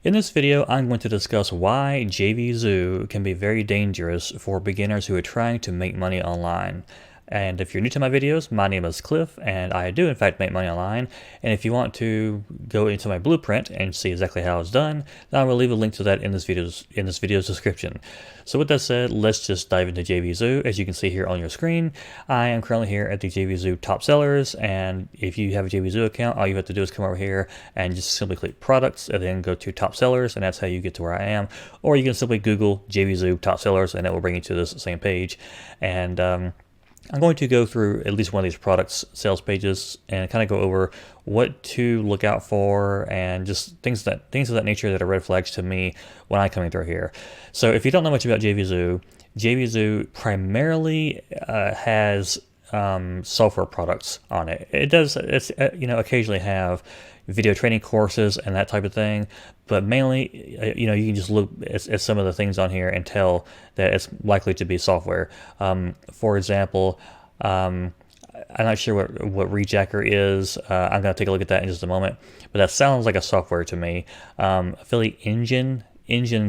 In this video, I'm going to discuss why JVzoo can be very dangerous for beginners who are trying to make money online. And if you're new to my videos, my name is Cliff, and I do in fact make money online. And if you want to go into my blueprint and see exactly how it's done, then I will leave a link to that in this video's description. So with that said, let's just dive into JVzoo. As you can see here on your screen, I am currently here at the JVzoo top sellers, and if you have a JVzoo account, all you have to do is come over here and just simply click products and then go to top sellers, and that's how you get to where I am. Or you can simply Google JVzoo top sellers and it will bring you to this same page. And I'm going to go through at least one of these products sales pages and kind of go over what to look out for and just things of that nature that are red flags to me when I come through here. So if you don't know much about JVzoo, JVzoo primarily has software products on it. It's occasionally have video training courses and that type of thing, but mainly you can just look at some of the things on here and tell that it's likely to be software. For example, I'm not sure what Rejacker is. I'm going to take a look at that in just a moment, but that sounds like a software to me. Affiliate Engine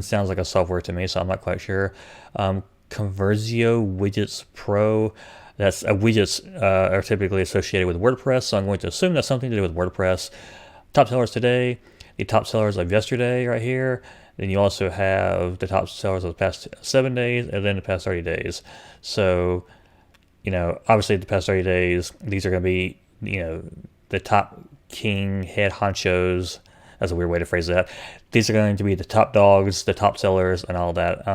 sounds like a software to me, so I'm not quite sure. Conversio Widgets Pro, that's widgets are typically associated with WordPress, so I'm going to assume that's something to do with WordPress. Top sellers today, the top sellers of yesterday right here. Then you also have the top sellers of the past 7 days and then the past 30 days. So, obviously the past 30 days, these are going to be, the top king head honchos. That's a weird way to phrase that. These are going to be the top dogs, the top sellers, and all that.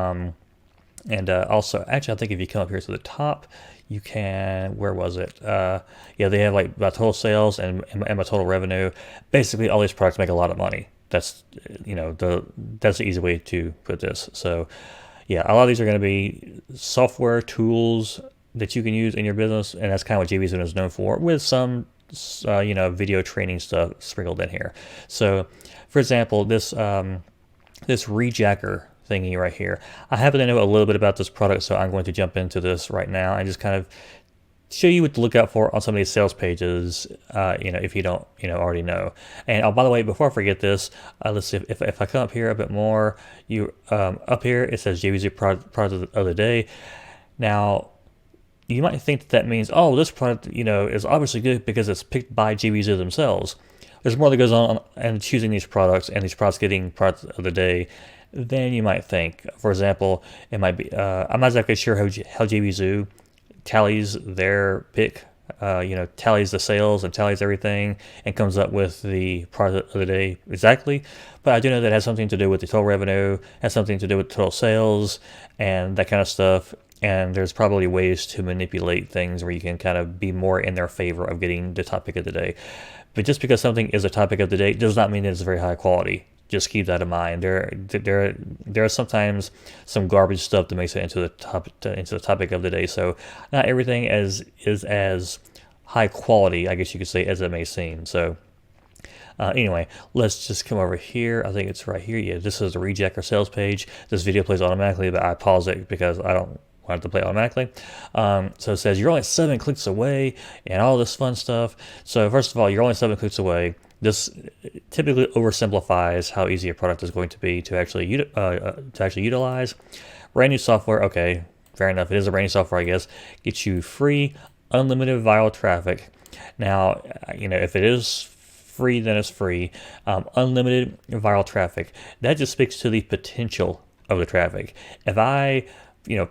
Also, actually, I think if you come up here to the top, you can, where was it? They have like my total sales and my total revenue. Basically, all these products make a lot of money. That's, that's the easy way to put this. So, yeah, a lot of these are going to be software tools that you can use in your business, and that's kind of what JVzoo is known for, with some, video training stuff sprinkled in here. So, for example, this Rejacker thingy right here. I happen to know a little bit about this product, so I'm going to jump into this right now and just kind of show you what to look out for on some of these sales pages, if you don't, already know. And by the way, before I forget this, let's see if I come up here a bit more, up here it says JVzoo product of the day. Now, you might think that means, oh, this product, is obviously good because it's picked by JVzoo themselves. There's more that goes on in choosing these products and these products getting product of the day than you might think. For example, it might be, I'm not exactly sure how JVzoo tallies their pick, tallies the sales and tallies everything and comes up with the product of the day exactly. But I do know that it has something to do with the total revenue, has something to do with total sales and that kind of stuff. And there's probably ways to manipulate things where you can kind of be more in their favor of getting the topic of the day. But just because something is a topic of the day does not mean that it's very high quality. Just keep that in mind. There are sometimes some garbage stuff that makes it into the topic of the day. So not everything is as high quality, I guess you could say, as it may seem. So anyway, let's just come over here. I think it's right here. Yeah, this is the Rejacker sales page. This video plays automatically, but I pause it because I don't want it to play automatically. So it says you're only 7 clicks away and all this fun stuff. So first of all, you're only 7 clicks away. This typically oversimplifies how easy a product is going to be to actually utilize. Brand new software, okay, fair enough. It is a brand new software, I guess. Gets you free, unlimited viral traffic. Now, if it is free, then it's free. Unlimited viral traffic. That just speaks to the potential of the traffic. If I,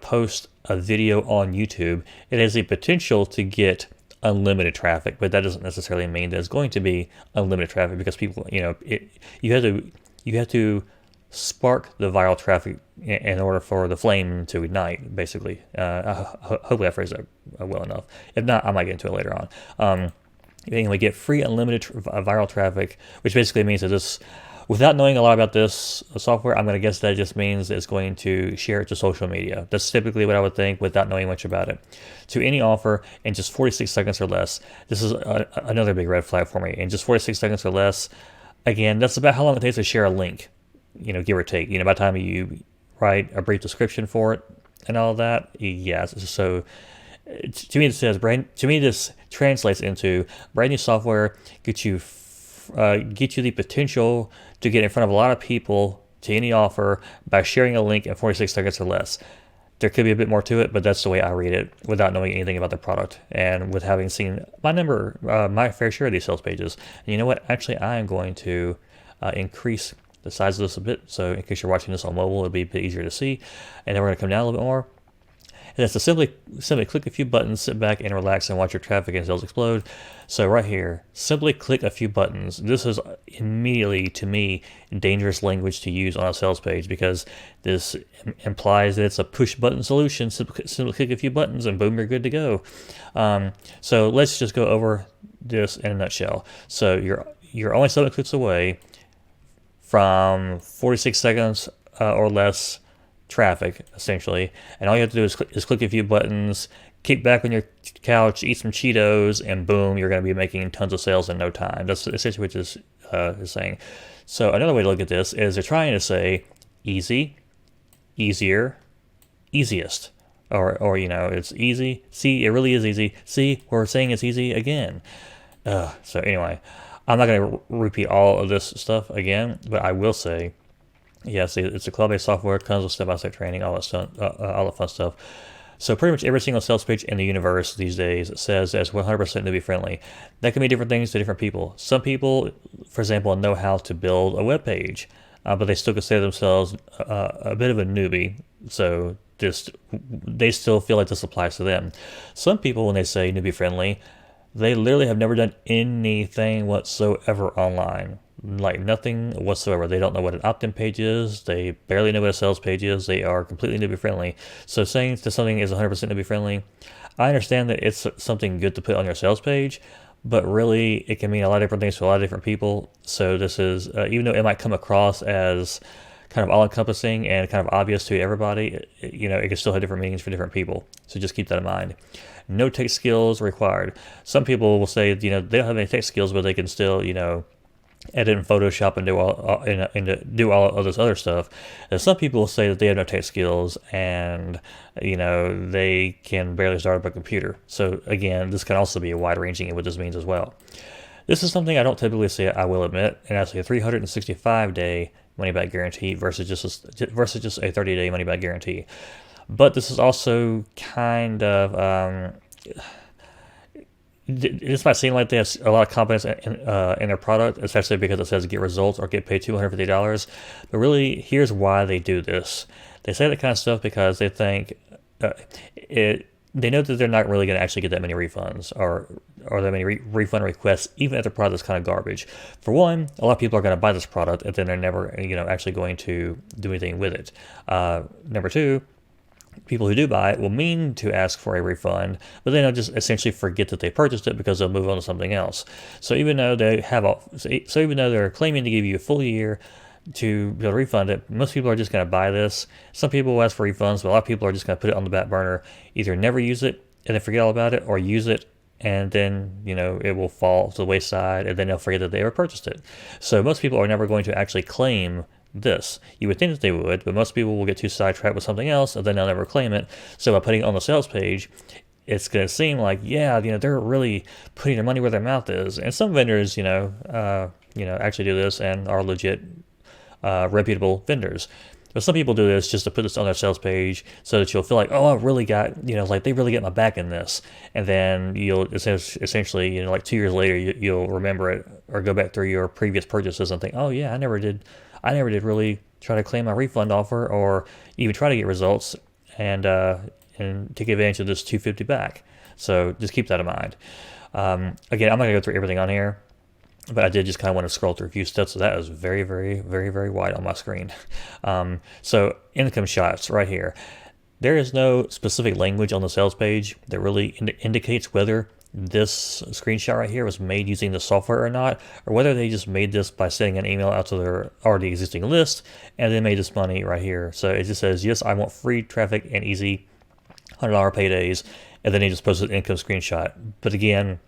post a video on YouTube, it has the potential to get unlimited traffic, but that doesn't necessarily mean that it's going to be unlimited traffic because people, you have to spark the viral traffic in order for the flame to ignite, basically. Hopefully I phrased that well enough. If not, I might get into it later on. Anyway, get free unlimited viral traffic, which basically means that this, without knowing a lot about this software, I'm going to guess that it just means it's going to share it to social media. That's typically what I would think without knowing much about it. To any offer in just 46 seconds or less. This is another big red flag for me. In just 46 seconds or less, again, that's about how long it takes to share a link, give or take. By the time you write a brief description for it and all that, yes. So to me, this translates into brand new software, gets you get you the potential to get in front of a lot of people to any offer by sharing a link in 46 seconds or less. There could be a bit more to it, but that's the way I read it without knowing anything about the product and with having seen my fair share of these sales pages. And you know what? Actually, I am going to increase the size of this a bit. So in case you're watching this on mobile, it'll be a bit easier to see. And then we're going to come down a little bit more. And that's to simply click a few buttons, sit back and relax and watch your traffic and sales explode. So right here, simply click a few buttons. This is immediately, to me, dangerous language to use on a sales page because this implies that it's a push button solution. Simply click a few buttons and boom, you're good to go. So let's just go over this in a nutshell. So you're only 7 clicks away from 46 seconds or less traffic, essentially, and all you have to do is click a few buttons, kick back on your couch, eat some Cheetos, and boom, you're going to be making tons of sales in no time. That's essentially what this is saying. So another way to look at this is they're trying to say easy, easier, easiest, or it's easy. See, it really is easy. See, we're saying it's easy again. So anyway, I'm not going to repeat all of this stuff again, but I will say, yes, it's a cloud-based software, comes with step-by-step training, all that stuff, all the fun stuff. So pretty much every single sales page in the universe these days says that it's 100% newbie friendly. That can be different things to different people. Some people, for example, know how to build a web page, but they still consider themselves a bit of a newbie. So they still feel like this applies to them. Some people, when they say newbie friendly, they literally have never done anything whatsoever online. Like nothing whatsoever. They don't know what an opt-in page is. They barely know what a sales page is. They are completely newbie friendly. So saying that something is 100% newbie friendly, I understand that it's something good to put on your sales page, but really it can mean a lot of different things to a lot of different people. So this is, even though it might come across as kind of all-encompassing and kind of obvious to everybody, it can still have different meanings for different people. So just keep that in mind. No tech skills required. Some people will say, they don't have any tech skills, but they can still, edit in Photoshop and do all of this other stuff. And some people will say that they have no tech skills and they can barely start up a computer. So again, this can also be a wide ranging in what this means as well. This is something I don't typically say, I will admit, and that's a 365-day money back guarantee versus just a 30-day money back guarantee. But this is also kind of this might seem like they have a lot of confidence in their product, especially because it says get results or get paid $250. But really, here's why they do this. They say that kind of stuff because they think they know that they're not really going to actually get that many refunds or that many refund requests, even if the product is kind of garbage. For one, a lot of people are going to buy this product and then they're never actually going to do anything with it. Number two, people who do buy it will mean to ask for a refund, but then they'll just essentially forget that they purchased it because they'll move on to something else. So even though they're claiming to give you a full year to be able to refund it, most people are just going to buy this. Some people will ask for refunds, but a lot of people are just going to put it on the back burner, either never use it and then forget all about it, or use it and then it will fall to the wayside, and then they'll forget that they ever purchased it. So most people are never going to actually claim this. You would think that they would, but most people will get too sidetracked with something else and then they'll never claim it. So by putting it on the sales page, it's going to seem like, they're really putting their money where their mouth is. And some vendors, actually do this and are legit, reputable vendors. But some people do this just to put this on their sales page so that you'll feel like, oh, I really got, like they really get my back in this. And then you'll essentially, like 2 years later, you'll remember it or go back through your previous purchases and think, oh yeah, I never did really try to claim my refund offer or even try to get results and take advantage of this $250 back. So just keep that in mind. Again, I'm not going to go through everything on here, but I did just kind of want to scroll through a few steps. So that is very, very, very, very wide on my screen. So income shots right here. There is no specific language on the sales page that really indicates whether this screenshot right here was made using the software or not, or whether they just made this by sending an email out to their already existing list and then made this money right here. So it just says, yes, I want free traffic and easy $100 paydays, and then they just posted an income screenshot. But again,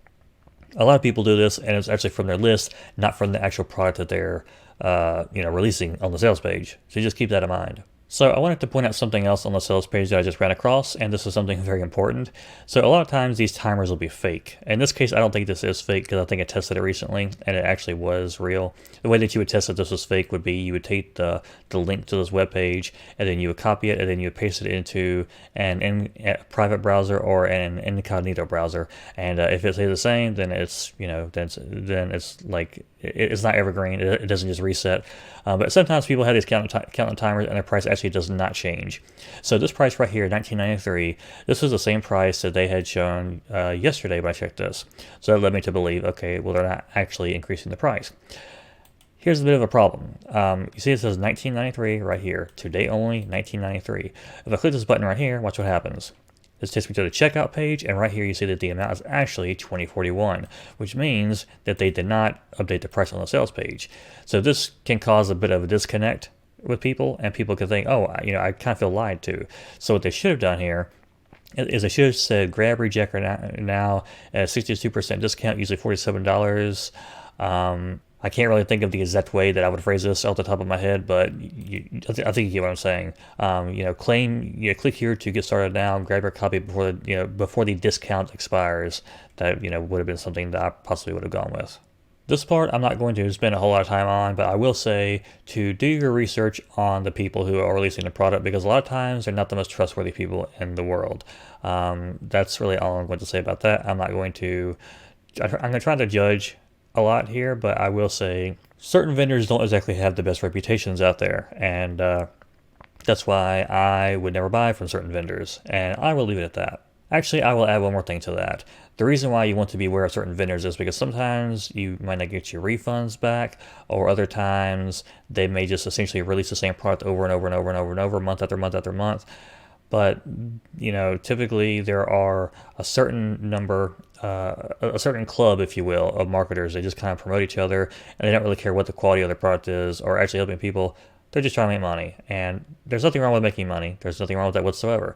a lot of people do this and it's actually from their list, not from the actual product that they're releasing on the sales page. So just keep that in mind. So I wanted to point out something else on the sales page that I just ran across, and this is something very important. So a lot of times these timers will be fake. In this case, I don't think this is fake because I think I tested it recently and it actually was real. The way that you would test that this was fake would be you would take the link to this web page and then you would copy it and then you would paste it into a private browser or an incognito browser. And if it stays the same, then it's then it's like it's not evergreen. It doesn't just reset. But sometimes people have these countdown timers and their price actually does not change. So this price right here, $19.93, this was the same price that they had shown yesterday when I checked this. So that led me to believe, okay, well, they're not actually increasing the price. Here's a bit of a problem. You see it says $19.93 right here, today only, $19.93. If I click this button right here, watch what happens. This takes me to the checkout page, and right here you see that the amount is actually $20.41, which means that they did not update the price on the sales page. So this can cause a bit of a disconnect with people, and people can think, oh, I kind of feel lied to. So what they should have done here is they should have said grab reject now at 62% discount, usually $47. I can't really think of the exact way that I would phrase this off the top of my head, but I think you get what I'm saying. Click here to get started now. Grab your copy before the discount expires. That would have been something that I possibly would have gone with. This part I'm not going to spend a whole lot of time on, but I will say to do your research on the people who are releasing the product, because a lot of times they're not the most trustworthy people in the world. That's really all I'm going to say about that. I'm going to try to judge a lot here, but I will say certain vendors don't exactly have the best reputations out there, and that's why I would never buy from certain vendors, and I will leave it at that. Actually, I will add one more thing to that. The reason why you want to be aware of certain vendors is because sometimes you might not get your refunds back, or other times they may just essentially release the same product over and over and over and over and over, month after month after month. But typically there are a certain number, a certain club, if you will, of marketers. They just kind of promote each other, and they don't really care what the quality of their product is or actually helping people. They're just trying to make money, and there's nothing wrong with making money. There's nothing wrong with that whatsoever.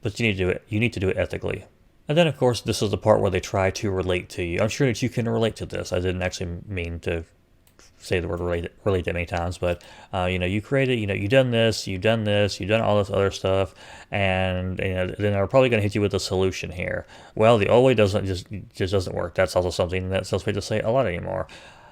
But you need to do it. You need to do it ethically. And then, of course, this is the part where they try to relate to you. I'm sure that you can relate to this. I didn't actually mean to say the word relate that many times, but you created, you've done this, you've done all this other stuff, and then they're probably going to hit you with a solution here. Well, the old way just doesn't work. That's also something that sales pages say a lot anymore.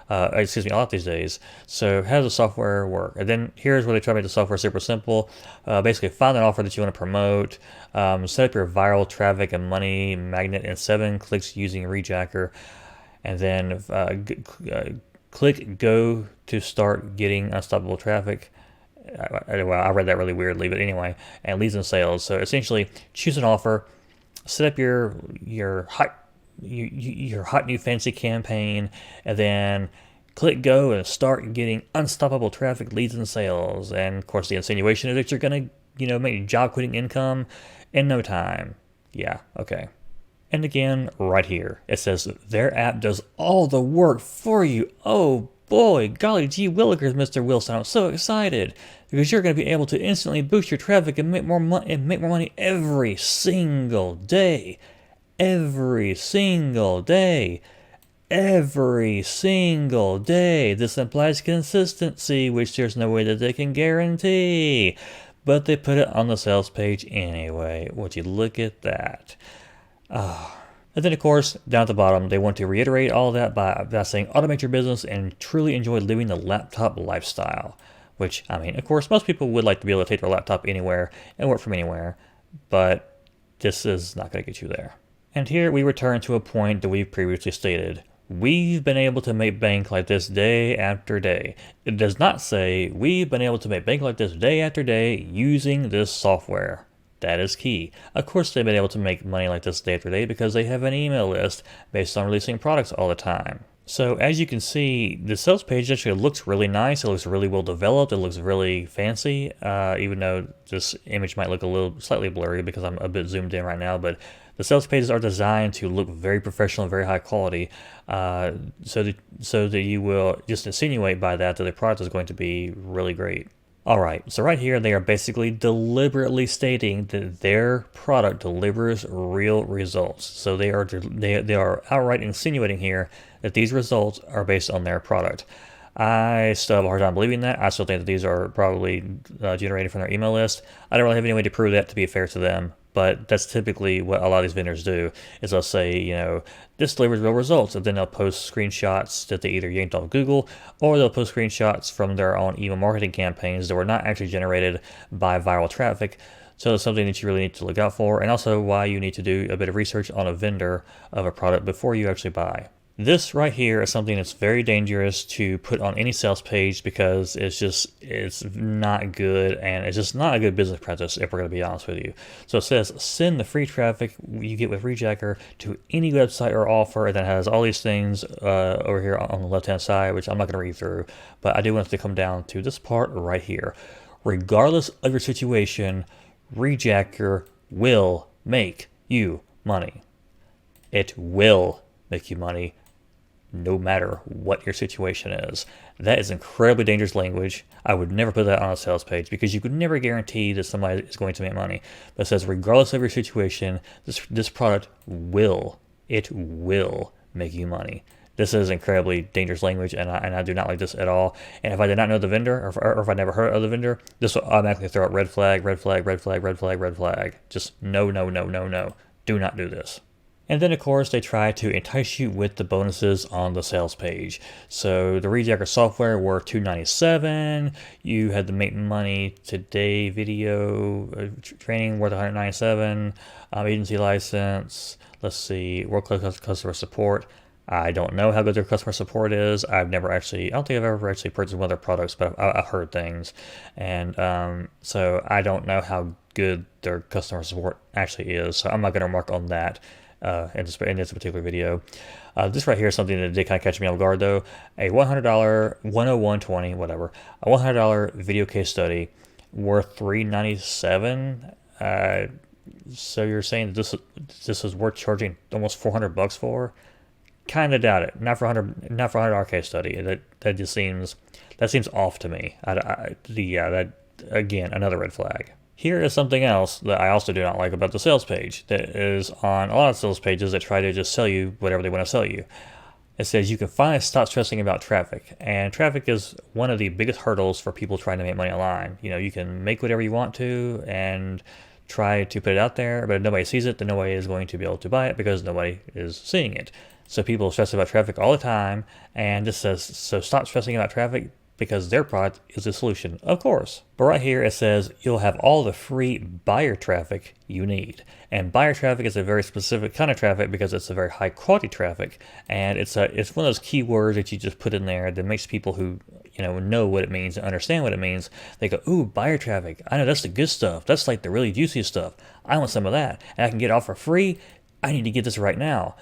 A lot these days. So how does the software work? And then here's where they try to make the software super simple. Basically, find an offer that you want to promote, set up your viral traffic and money magnet in 7 clicks using Rejacker, and then click go to start getting unstoppable traffic. I read that really weirdly, but anyway, and leads and sales. So essentially, choose an offer, set up your hot new fancy campaign, and then click go and start getting unstoppable traffic, leads, and sales. And of course, the insinuation is that you're gonna make job quitting income in no time. Yeah, okay. And again, right here, it says their app does all the work for you. Oh boy, golly gee willikers, Mr. Wilson, I'm so excited because you're going to be able to instantly boost your traffic and make more money every single day. Every single day. Every single day. This implies consistency, which there's no way that they can guarantee. But they put it on the sales page anyway. Would you look at that? And then, of course, down at the bottom, they want to reiterate all that by saying, automate your business and truly enjoy living the laptop lifestyle. Which, of course, most people would like to be able to take their laptop anywhere and work from anywhere. But this is not going to get you there. And here we return to a point that we've previously stated. We've been able to make bank like this day after day. It does not say we've been able to make bank like this day after day using this software. That is key. Of course, they've been able to make money like this day after day because they have an email list based on releasing products all the time. So as you can see, the sales page actually looks really nice. It looks really well developed. It looks really fancy, even though this image might look a little slightly blurry because I'm a bit zoomed in right now. But the sales pages are designed to look very professional, very high quality, so that you will just insinuate by that the product is going to be really great. Alright, so right here they are basically deliberately stating that their product delivers real results. So they are outright insinuating here that these results are based on their product. I still have a hard time believing that. I still think that these are probably generated from their email list. I don't really have any way to prove that, to be fair to them, but that's typically what a lot of these vendors do, is they'll say, this delivers real results, and then they'll post screenshots that they either yanked off Google, or they'll post screenshots from their own email marketing campaigns that were not actually generated by viral traffic. So it's something that you really need to look out for, and also why you need to do a bit of research on a vendor of a product before you actually buy. This right here is something that's very dangerous to put on any sales page, because it's not good, and it's just not a good business practice, if we're going to be honest with you. So it says send the free traffic you get with Rejacker to any website or offer that has all these things over here on the left hand side, which I'm not going to read through, but I do want us to come down to this part right here. Regardless of your situation, Rejacker will make you money. It will make you money, no matter what your situation is. That is incredibly dangerous language. I would never put that on a sales page, because you could never guarantee that somebody is going to make money. But it says, regardless of your situation, this product will make you money. This is incredibly dangerous language, and I do not like this at all. And if I did not know the vendor, or if I never heard of the vendor, this will automatically throw out red flag, red flag, red flag, red flag, red flag. Just no, no, no, no, no. Do not do this. And then, of course, they try to entice you with the bonuses on the sales page. So the Rejacker software were $297. You had the Make Money Today video training worth $197. Agency license. Let's see, world-class customer support. I don't know how good their customer support is. I don't think I've ever actually purchased one of their products, but I've heard things. And so I don't know how good their customer support actually is. So I'm not going to remark on that in this particular video. This right here is something that did kind of catch me off guard, though. A $100, 101.20, whatever, a $100 video case study worth $397. So you're saying that this is worth charging almost $400 for? Kind of doubt it. Not for $100 case study. That just seems off to me. That again, another red flag. Here is something else that I also do not like about the sales page, that is on a lot of sales pages that try to just sell you whatever they want to sell you. It says you can finally stop stressing about traffic, and traffic is one of the biggest hurdles for people trying to make money online. You can make whatever you want to and try to put it out there, but if nobody sees it, then nobody is going to be able to buy it, because nobody is seeing it. So people stress about traffic all the time, and this says, so stop stressing about traffic, because their product is the solution, of course. But right here it says you'll have all the free buyer traffic you need. And buyer traffic is a very specific kind of traffic, because it's a very high quality traffic, and it's one of those keywords that you just put in there that makes people who know what it means and understand what it means, they go, ooh, buyer traffic. I know that's the good stuff. That's like the really juicy stuff. I want some of that, and I can get it all for free. I need to get this right now.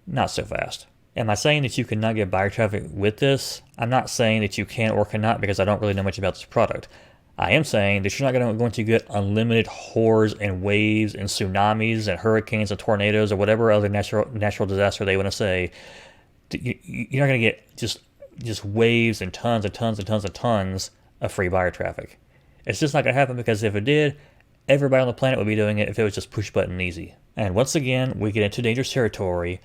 Not so fast. Am I saying that you cannot get buyer traffic with this? I'm not saying that you can or cannot, because I don't really know much about this product. I am saying that you're not going to get unlimited hordes and waves and tsunamis and hurricanes and tornadoes or whatever other natural disaster they want to say. You're not going to get just waves and tons and tons and tons and tons of free buyer traffic. It's just not going to happen, because if it did, everybody on the planet would be doing it if it was just push button easy. And once again, we get into dangerous territory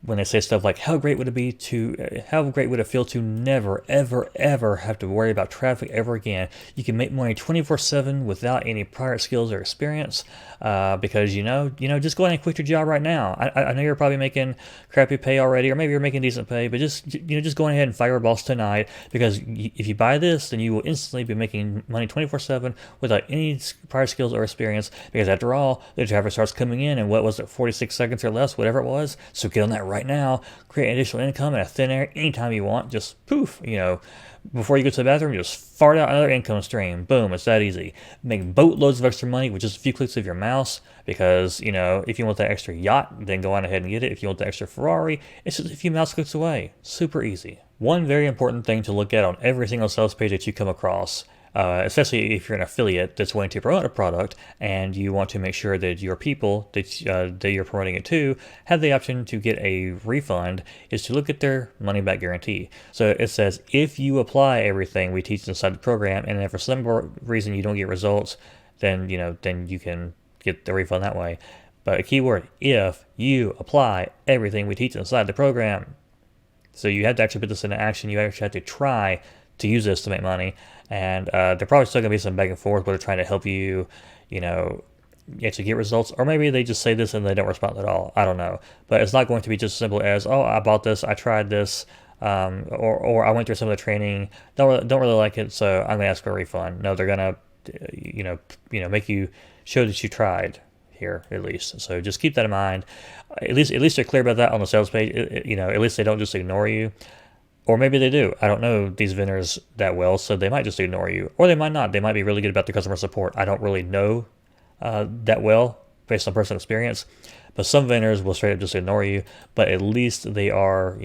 when they say stuff like, how great would it feel to never, ever, ever have to worry about traffic ever again? You can make money 24/7 without any prior skills or experience, because just go ahead and quit your job right now. I know you're probably making crappy pay already, or maybe you're making decent pay, but just go ahead and fire your boss tonight, because if you buy this, then you will instantly be making money 24/7 without any prior skills or experience, because after all, the traffic starts coming in, and what was it, 46 seconds or less, whatever it was. So get on that right now, create additional income in a thin air anytime you want. Just poof, before you go to the bathroom, you just fart out another income stream. Boom, it's that easy. Make boatloads of extra money with just a few clicks of your mouse, because if you want that extra yacht, then go on ahead and get it. If you want the extra Ferrari, it's just a few mouse clicks away. Super easy. One very important thing to look at on every single sales page that you come across, especially if you're an affiliate that's wanting to promote a product, and you want to make sure that your people that you're promoting it to have the option to get a refund, is to look at their money back guarantee. So it says, if you apply everything we teach inside the program, and if for some reason you don't get results, then you can get the refund that way. But a key word, if you apply everything we teach inside the program. So you have to actually put this into action. You actually have to try to use this to make money. And there probably still going to be some back and forth where they're trying to help you, you know, actually get results. Or maybe they just say this and they don't respond at all. I don't know. But it's not going to be just as simple as, oh, I bought this, I tried this, or I went through some of the training, don't really like it, so I'm going to ask for a refund. No, they're going to, make you show that you tried here at least. So just keep that in mind. At least they're clear about that on the sales page. At least they don't just ignore you. Or maybe they do. I don't know these vendors that well, so they might just ignore you. Or they might not. They might be really good about their customer support. I don't really know that well based on personal experience. But some vendors will straight up just ignore you. But at least they are,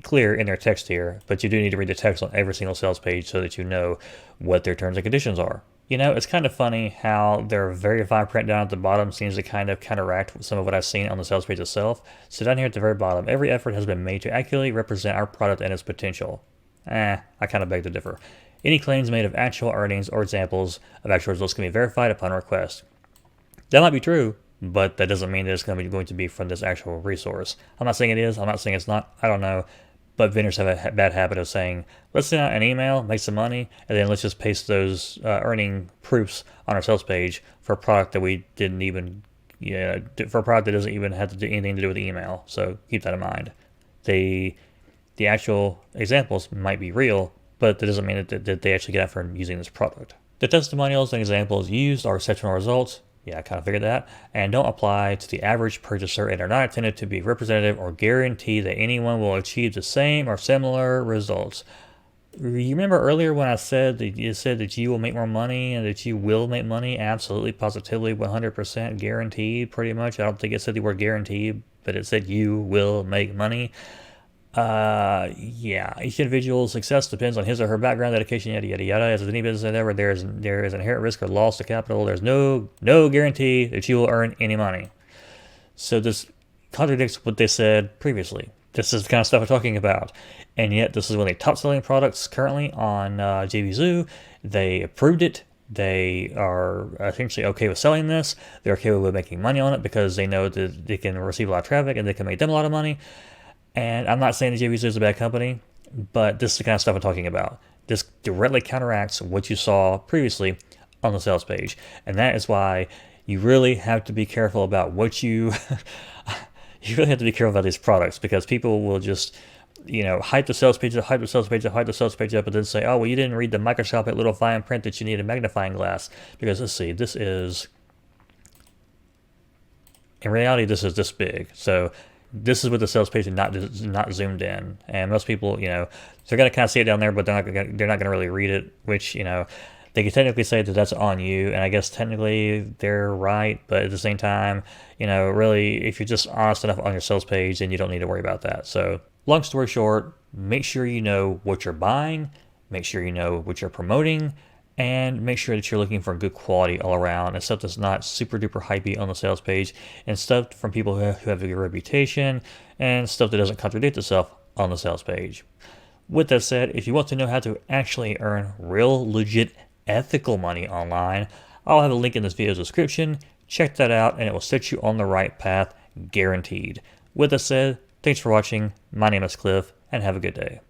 clear in their text here. But you do need to read the text on every single sales page so that you know what their terms and conditions are. It's kind of funny how their verify print down at the bottom seems to kind of counteract some of what I've seen on the sales page itself. So down here at the very bottom, every effort has been made to accurately represent our product and its potential. I kind of beg to differ. Any claims made of actual earnings or examples of actual results can be verified upon request. That might be true, but that doesn't mean that it's going to be from this actual resource. I'm not saying it is. I'm not saying it's not. I don't know. But vendors have a bad habit of saying, let's send out an email, make some money, and then let's just paste those earning proofs on our sales page for a product that we didn't even, for a product that doesn't even have to do anything to do with the email. So keep that in mind. The actual examples might be real, but that doesn't mean that they actually get out for using this product. The testimonials and examples used are exceptional results. Yeah, I kind of figured that. And don't apply to the average purchaser and are not intended to be representative or guarantee that anyone will achieve the same or similar results. You remember earlier when I said that you will make more money and that you will make money? Absolutely, positively, 100% guaranteed, pretty much. I don't think it said the word guaranteed, but it said you will make money. Each individual's success depends on his or her background, dedication, yada yada yada. As with any business endeavor, there is inherent risk or loss to capital. There's no guarantee that you will earn any money. So this contradicts what they said previously. This is the kind of stuff we're talking about, and yet this is one of the top selling products currently on JVzoo. They approved it. They are essentially okay with selling this. They're okay with making money on it because they know that they can receive a lot of traffic and they can make them a lot of money. And I'm not saying that JVzoo is a bad company, but this is the kind of stuff I'm talking about. This directly counteracts what you saw previously on the sales page. And that is why you really have to be careful about what you really have to be careful about these products, because people will just, hype the sales page up, and then say, oh, well, you didn't read the microscopic little fine print that you need a magnifying glass. Because let's see, in reality, this is this big. So this is with the sales page and not zoomed in, and most people, they're going to kind of see it down there, but they're not going to really read it. Which they can technically say that that's on you, and I guess technically they're right, but at the same time, really, if you're just honest enough on your sales page, then you don't need to worry about that. So, long story short, make sure you know what you're buying, make sure you know what you're promoting, and make sure that you're looking for good quality all around and stuff that's not super duper hypey on the sales page, and stuff from people who have a good reputation, and stuff that doesn't contradict itself on the sales page. With that said, if you want to know how to actually earn real, legit, ethical money online, I'll have a link in this video's description. Check that out and it will set you on the right path, guaranteed. With that said, thanks for watching. My name is Cliff, and have a good day.